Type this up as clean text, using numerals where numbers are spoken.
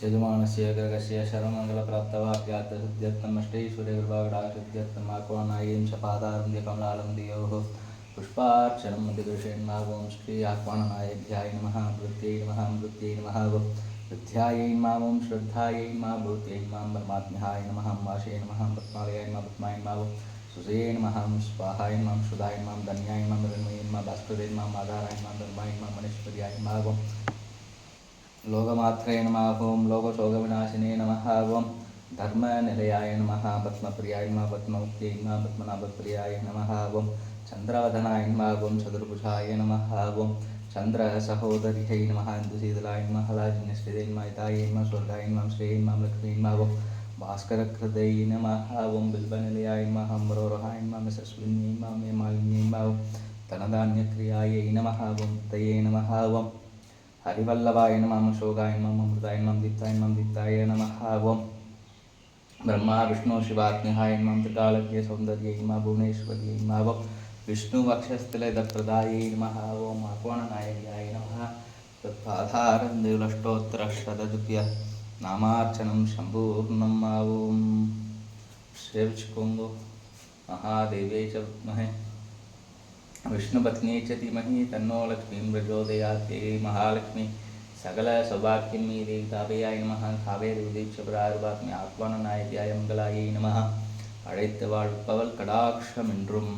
यजमानस्य ग्रहस्य सर्वमङ्गलप्राप्तवाप्यार्थसिद्ध्यर्थम् अष्टैश्वर्यकृपाकटाक्षसिद्ध्यर्थम् आह्वानायीं च पादारं कमलालं दियोः पुष्पार्चनं मध्यकृषेन्मागों श्री आह्वाननायभ्याय नमः मृत्यै नमः मृत्यै नमः विद्यायै मां श्रद्धायै मा भूत्यै मां परमात्म्याय नमः वाशे नमः पद्मालयाय नमः पद्माय नमः सुजये नमः स्वाहाय नमः सुधाय नमः धन्याय नमः मृण्मये नमः भास्कराय नमः आधाराय नमः धर्माय नमः मनेश्वर्याय नमः लोकमात्रे नमः ओं लोकशोकविनाशिने नमः ओं धर्मनिलयाय नमः पद्मप्रियाय नमः पद्ममुक्त्यै नमः पद्मनाभप्रियाय नमः ओं चन्द्रवदनाय नमः ओं चतुर्भुजाय नमः ओं चन्द्रसहोदर्यै नमः इन्दुशीतलाय नमः लाजिन्यश्रीदै नमः हितायै नमः स्वर्गाय नमः श्रेयै नमः लक्ष्मीयै नमः ओं भास्करकृतयै नमः ओं बिल्बनिलयाय नमः अम्बरोरहाय नमः यशस्विन्यै नमः मेमालिन्यै नमः धनधान्यक्रियायै नमः ओं तये नमः ओं हरिवल्लभाय नमः शोगाय नमः अमृताय नमः दीप्ताय नमः ओं ब्रह्मा विष्णु शिवात्म्याय नमः त्रिकालज्ञ सौन्दर्यै नमः भुवनेश्वर्यै नमः ओं विष्णुवक्षस्थलदप्रदायै नमः ओं आह्वाननायकाय नमः तत्पाधारं देवलष्टोत्तरशतद्वितीय नामार्चनं सम्पूर्णं ओं श्रेविष्कुङ्गो महादेव्यै च विद्महे विष्णुपत्नी च धीमहि तन्नो लक्ष्मीं प्रचोदयात् देवी महालक्ष्मी सकलसौभाग्यं मे देवताभयाय नमः कावेरीदीक्षपरार्वात्मे आह्वाननायकाय मङ्गलायै नमः अழைத்து வாழ்பவள் கடாட்சமென்றும்